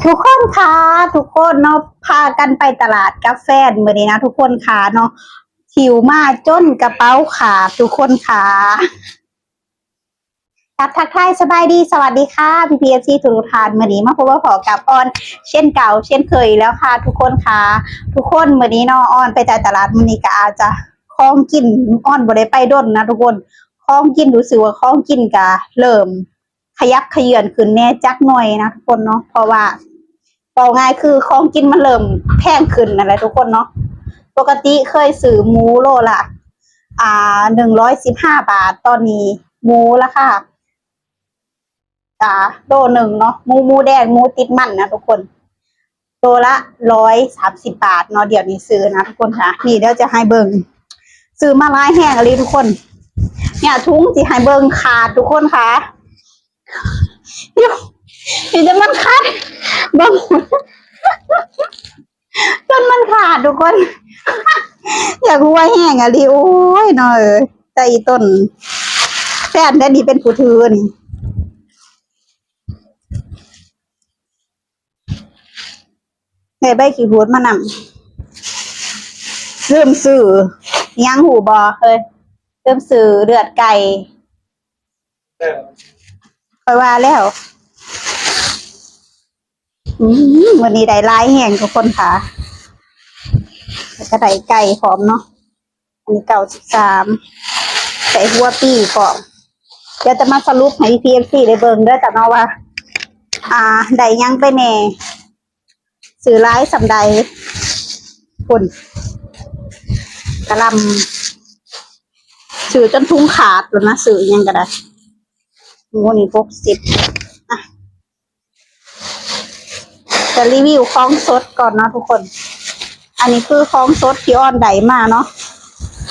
ทุกคนคะทุกคนเนาะพากันไปตลาดกาแฟมื้อนี้นะทุกคนคะเนาะหิวมาจนกระเป๋าขาดทุกคนคะทักทายสบายดีสวัสดีค่ะพี่พีเอฟซีทุกท่านมื้อนี้มาพบกับกับออนเช่นเก่าเช่นเคยแล้วค่ะทุกคนคะทุกคนมื้อนี้เนาะออนไปจ่ายตลาดมื้อนี้ก็อาจจะของกินออนบ่ได้ไปด้นนะทุกคนของกินรู้สึกว่าของกินก็เริ่มขยับเขยื้อนขึ้นแน่จักหน่อยนะทุกคนเนาะเพราะว่าเอาง่ายคือของกินมันเริ่มแพงขึ้นนั่นแหละทุกคนเนาะปกติเคยซื้อหมูโลละ115 บาทตอนนี้หมูราคาโลหนึ่งเนาะหมูแดงหมูติดมันนะทุกคนโลละ130 บาทเนาะเดี๋ยวนี้ซื้อนะทุกคนค่ะนี่เดี๋ยวจะให้เบิ่งซื้อมาหลายแห้งเลยทุกคนเนี่ยถุงสิให้เบิ่งขาดทุกคนค่ะเดี๋ยวจะมันขาดเบิ่งจนมันขาดทุกคน อยากรู้ว่าแห้งอะลิโอ้ยเนาะใจต้นแฟนได้ดีเป็นผู้ถือนี่ไงใบขี้หูดมานำเริ่มสื่อยังหูบอเฮ้ยเริ่มสื่อเลือดไก่คอยว่าแล้ววันนี้ได้ลายแห้งทุกคนค่ะแล้วก็ได้ไก่พร้อมเนาะอันนี้93ใส่หัวปีพร้อมเดี๋ยวจะมาสรุปให้พีเอฟซีได้เบิ่งด้วยจ้ะเนาะว่าได้ยังไปแน่สื่อร้ายสำใดฝุ่นกระลำสื่อจนทุ่งขาดแล้วนะสื่อยังก็ได้งูนี่60จะรีวิวของสดก่อนนะทุกคน อันนี้คือของสดที่อ้อนไดมาเนาะ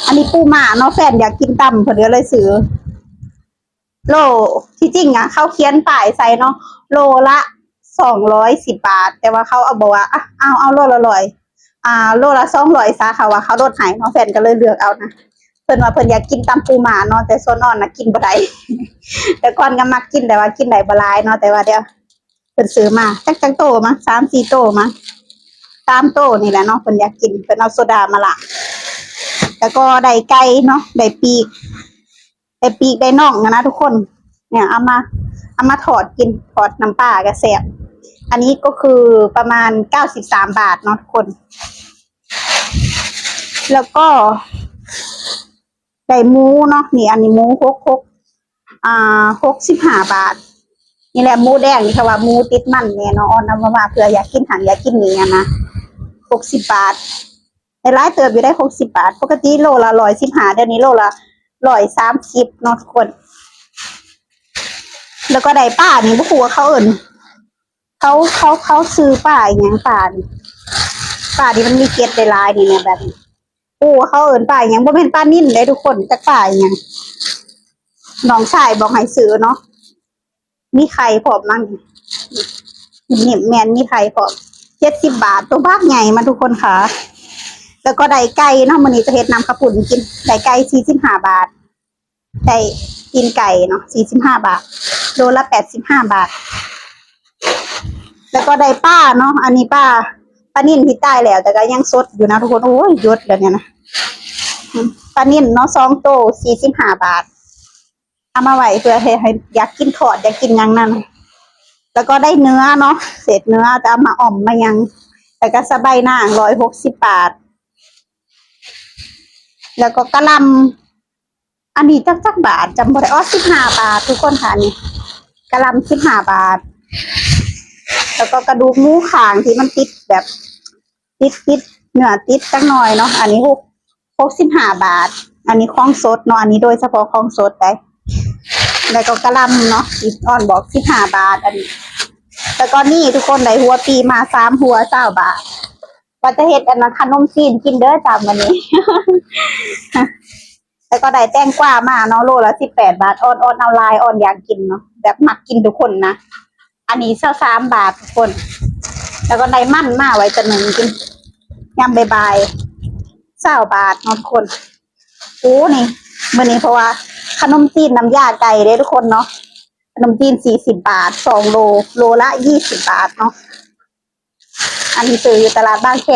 อันนี้ปูม่าเนาะแฟนอยากกินตำเพื่อเลยซื้อโลที่จริงอ่ะเขาเขียนป้ายใส่เนาะโลละ210 บาทแต่ว่าเขาเอาบอกว่าเอาโลละ100โลละ200ซะค่ะว่าเขาลดให้เนาะแฟนก็เลยเลือกเอานะเพิ่นว่าเพิ่นอยากกินตำปูม่าเนาะแต่ส่วนอ่อนนะกินบ่ได้ แต่ก่อนก็มักกินแต่ว่ากินได้บ่หลายเนาะแต่ว่าเดี๋ยวเพิ่นซื้อมาจักโตมั้ง3-4 โตมั้ง3 โตนี่แหละเนาะเพิ่นอยากกินเพิ่นเอาโซดามาละแล้วก็ได้ไก่เนาะได้ปีกได้น่องนะทุกคนเนี่ยเอามาทอดกินทอดน้ำปลากระแซ่บอันนี้ก็คือประมาณ93 บาทเนาะทุกคนแล้วก็ได้หมูเนาะนี่อันนี้หมู65 บาทนี่แหละหมูแดงนี่ค่ะว่าหมูติดมันเนี่ยเนาะออนเอามาเผื่ออยากกินหันอยากกินนี่นะ60 บาทในร้านเติบอยู่ได้60 บาทปกติโลละ115เดี๋ยวนี้โลละ130เนาะทุกคนแล้วก็ได้ป้านี่บ่ฮู้ว่าเขาเอิ้นเขาซื้อป้าอีหยังป้านี่มันมีเกล็ดหลายๆนี่เนี่ยแบบนี้โอ้เขาเอิ้นป้าอีหยังบ่แม่นป้านิ่นเด้ทุกคนจักป้าอีหยังน้องชายบอกให้ซื้อเนาะมีไข่พร้อมมั้งนี่แม่นมีไข่พร้อม70 บาทตัวบักใหญ่มาทุกคนค่ะแล้วก็ได้ไก่เนาะมื้อนี้จะเฮ็ดน้ำข้าวปุ้นกินได้ไก่45 บาทได้กินไก่เนาะ45 บาทโลละ85 บาทแล้วก็ได้ป้าเนาะอันนี้ป้านิ่นที่ตายแล้วแต่ก็ยังสดอยู่นะทุกคนโอ้ยยศแล้วเนี่ยนะป้านิ่นเนาะ2 โต45 บาทเอามาไว้เพื่อให้อยากกินทอดอยากกินยังนั่นแล้วก็ได้เนื้อเนาะเศษเนื้อจะเอามาอ่อมมายังแต่ก็สบายนาง160 บาทแล้วก็กะหล่ำอันนี้จักบาทจำบ่ได้15 บาททุกคนค่ะนี่กะหล่ำ15 บาทแล้วก็กระดูกหมูข่างที่มันติดแบบติดเนื้อติดจังหน่อยเนาะอันนี้65 บาทอันนี้ของสดเนาะอันนี้โดยเฉพาะของสดได้แล้วก็กะหล่ำเนาะอ่อนบอก15 บาทอันนี้แล้วก็นี่ทุกคนได้หัวปีมา3 หัว20 บาทว่าจะเฮ็ดอันนั้นขนมจีนกินเด้อจ้าวันนี้ แล้วก็ได้แตงกวามาเนาะโลละ18 บาทออนเอาลายออนอยากกินเนาะแบบมักกินทุกคนนะอันนี้23 บาททุกคนแล้วก็ได้มั่นมาไว้จะหนึ่งกินยำบาย20 บาทเนาะทุกคนโอ้นี่มื้อนี้เพราะว่าขนมจีนน้ำยาไก่เด้ทุกคนเนาะขนมจีน40 บาท2 โลละ20 บาทเนาะ อันนี้ซื้ออยู่ตลาดบางแค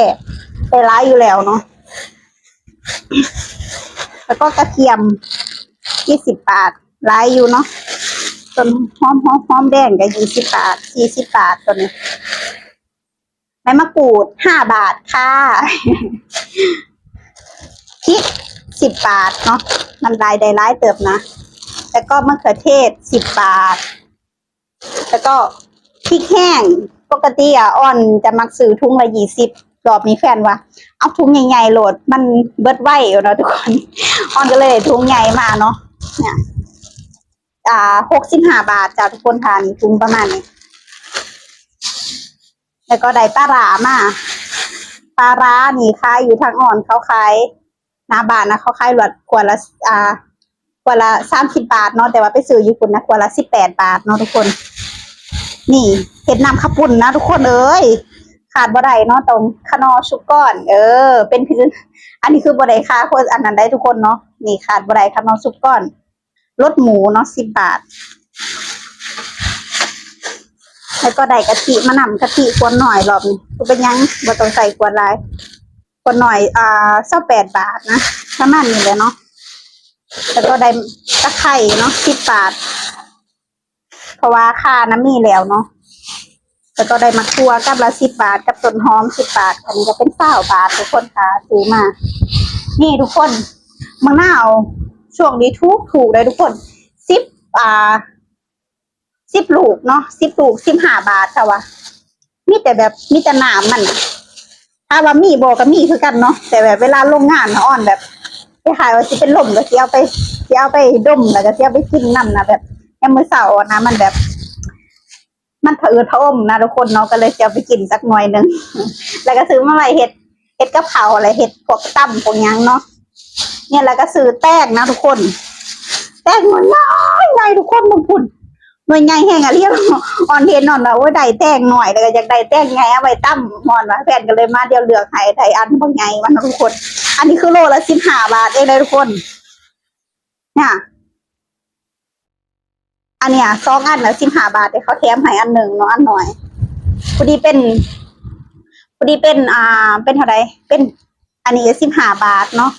ไปร้ายอยู่แล้วเนาะแล้วก็กระเทียม20 บาทร้ายอยู่เนาะต้นหอมแดงก็20 บาท40 บาทตัวนี้ใบมะกรูด5 บาทค่ะพริก10 บาทเนาะมันได้ร้ายเติบนะแล้วก็มะเขือเทศ10 บาทแล้วก็พริกแห้งปกติอ้อนจะมักซื้อถุงละ20รอบนี้แฟนว่าเอาถุงใหญ่ๆโหลดมันเบิดไว้เนาะทุกคนอ้อนก็เลยถุงใหญ่มาเนาะเนี่ย65 บาทจากทุกคนทานถุงประมาณนี้แล้วก็ได้ปลาร้ามาปลาร้านี่ขายอยู่ทางอ่อนเขาขายหน้าบ้านนะเขาขายหลวดขวดละขวดละ30 บาทเนาะแต่ว่าไปซื้ออยู่คุณนะขวดละ18 บาทเนาะทุกคนนี่เห็ดน้ำข้าวปุ้นนะทุกคนเอ้ยขาดบ่ได้เนาะตรงขนอชุกก้อนเป็นพื้นอันนี้คือบ่ได้ค่าคนอันนั้นได้ทุกคนเนาะนี่ขาดบ่ได้ขนอชุกก้อนรสหมูเนาะ10 บาทแล้วก็ได้กะทิมะนำกะทิกวนหน่อยรอบนี้ก็เป็นยังบ่ต้องใส่กวนหลายกวนหน่อย28 บาทนะประมาณนี้เลยเนาะแล้วก็ได้ตะไคร่เนาะ10 บาทเพราะว่าค่าน้ำมีแล้วเนาะแล้วก็ได้มะกรูดกับละ10 บาทกับต้นหอม10 บาทอันนี้ก็เป็น20 บาททุกคนค่ะซื้อมานี่ทุกคนมะนาวช่วงนี้ถูกเลยทุกคน10 ลูกเนาะ10 ลูก15 บาทค่ะวะมีแต่น้ำมันถ้าว่ามีโบก็มีคือกันเนาะแต่แบบเวลาลงงานอ่อนแบบคล้ายๆว่าจะเป็นลมก็เสียเอาไปดมแล้วก็เสียไปกินน้ำนะแบบแอมมือเสาร์นะมันแบบมันผะอืดผะอมนะทุกคนเนาะก็เลยจะไปกินสักหน่อยนึงแล้วก็ซื้อมาไว้เห็ดกับเผาอะไรเห็ดพวกตั้มพวกยังเนาะเนี่ยแล้วก็ซื้อแป้งนะทุกคนแป้งหน่วยใหญ่ทุกคนมันพุ่นหน่วยใหญ่แห้งอะเรียกอ่อนเห็นนอนว่าโอ้ยได้แป้งหน่อยแล้วก็อยากได้แป้งใหญ่เอาไว้ตั้มมอนว่าแฟนก็เลยมาเดียวเลือกให้ได้อันบางใหญ่มันทุกคนอันนี้คือโลละ15 บาทเองเลยทุกคนเนี่ยอันเนี้ย2 อันละ15 บาทแต่เขาแถมให้อันหนึ่งเนาะอันหน่อยพอดีเป็นเป็นเท่าไหร่เป็นอันนี้15 บาทเนาะ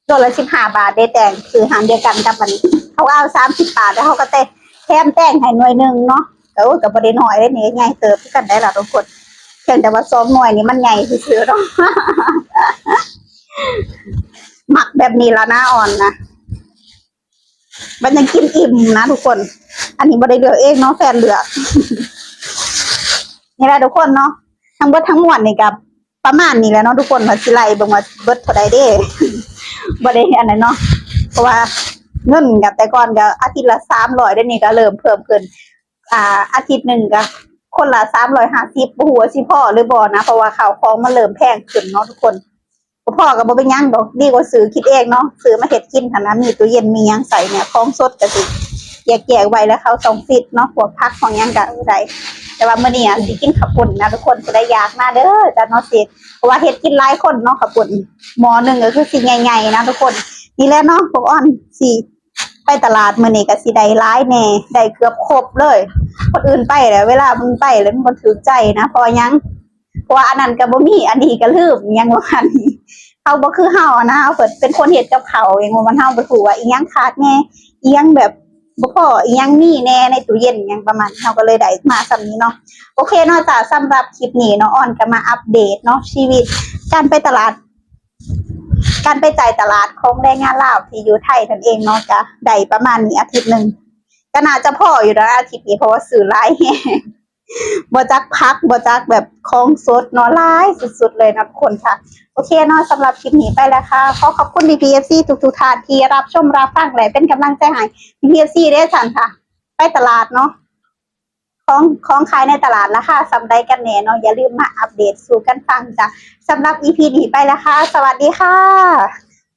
โลละ15 บาทได้แต่งคือหารเดียวกันกับอันนี้เขาเอา30 บาทแล้วเขาก็แถมแต่งให้หน่วยนึงเนาะกับบริหน่อยได้นี่ใหญ่เติบกันได้ละทุกคนเพียงแต่ว่า2 หน่วยนี้มันใหญ่ซื่อๆเนาะหมักแบบนี้ละหน้าอ่อนนะมันยังกินอิ่มนะทุกคน อันนี้บริเลือกเองเนาะแฟนเลือกนี่แหละทุกคนเนาะทั้งเบิดทั้งมวลนี่กับประมาณนี้แหละเนาะทุกคนผัดสิไลเบิ่งว่าเบิดเท่าใดเด้บ่ได้อันนั้นเนาะเพราะว่าเงินกับแต่ก่อนก็อาทิตย์ละ300ได้นี่ก็เริ่มเพิ่มขึ้นอาทิตย์หนึ่งก็คนละ350บ่ฮู้ว่าสิพอหรือบ่นะเพราะว่าข้าวของมันเริ่มแพงขึ้นเนาะทุกคนพ่อก็บ่เป็นหยังดอกดีกว่าซื้อคิดเองเนาะซื้อมาเฮ็ดกินหั่นนะมีตู้เย็นมีหยังใส่เนี่ยของสดก็สิแยกไว้แล้วเขาต้องฟิตเนาะพวกผักของหยังก็ได้แต่ว่ามื้อนี้สิกินข้าวปุ้นนะทุกคนสิได้อยากมาเด้อจ้ะเนาะสิเพราะว่าเฮ็ดกินหลายคนเนาะข้าวปุ้นหม้อนึงก็คือสิใหญ่ๆนะทุกคนนี่แหละเนาะพวกอ้อนสิไปตลาดมื้อนี้ก็สิได้หลายแน่ได้เกือบครบเลยคนอื่นไปแล้วเวลามึงไปแล้วมันบ่ถูกใจนะเพราะหยังเพราะว่าอันนั้นก็บ่มีอันนี้ก็ลืมหยังว่าอันนี้เขาบ่คือเฮานะเฮาเป็นคนเฮ็ดกับเขาเองว่ามันเฮาบ่ถูกว่าอีหยังขาดแน่อีหยังแบบบ่พออีหยังมีแน่ในตู้เย็นหยังประมาณเฮาก็เลยได้มาส่ำนี้เนาะโอเคเนาะจ้ะสำหรับคลิปนี้เนาะออนก็มาอัปเดตเนาะชีวิตการไปตลาดการไปจ่ายตลาดของแรงงานลาวที่อยู่ไทยนั่นเองเนาะจ้ะได้ประมาณนี้อาทิตย์นึงก็น่าจะพออยู่นะอาทิตย์นี้เพราะว่าซื้อหลายแฮงบ่จักพักบ่จักแบบของสดเนาะหลายสุดๆเลยนะทุกคนค่ะโอเคเนาะสำหรับคลิปนี้ไปแล้วค่ะขอบคุณ PFC ทุกท่านที่รับชมรับฟังและเป็นกำลังใจให้ PFC ด้วยกันค่ะไปตลาดเนาะของขายในตลาดราคาสำใดกันแน่เนาะอย่าลืมมาอัปเดตสู่กันฟังจ้ะสำหรับ EP นี้ไปแล้วค่ะสวัสดีค่ะ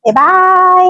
บ๊ายบาย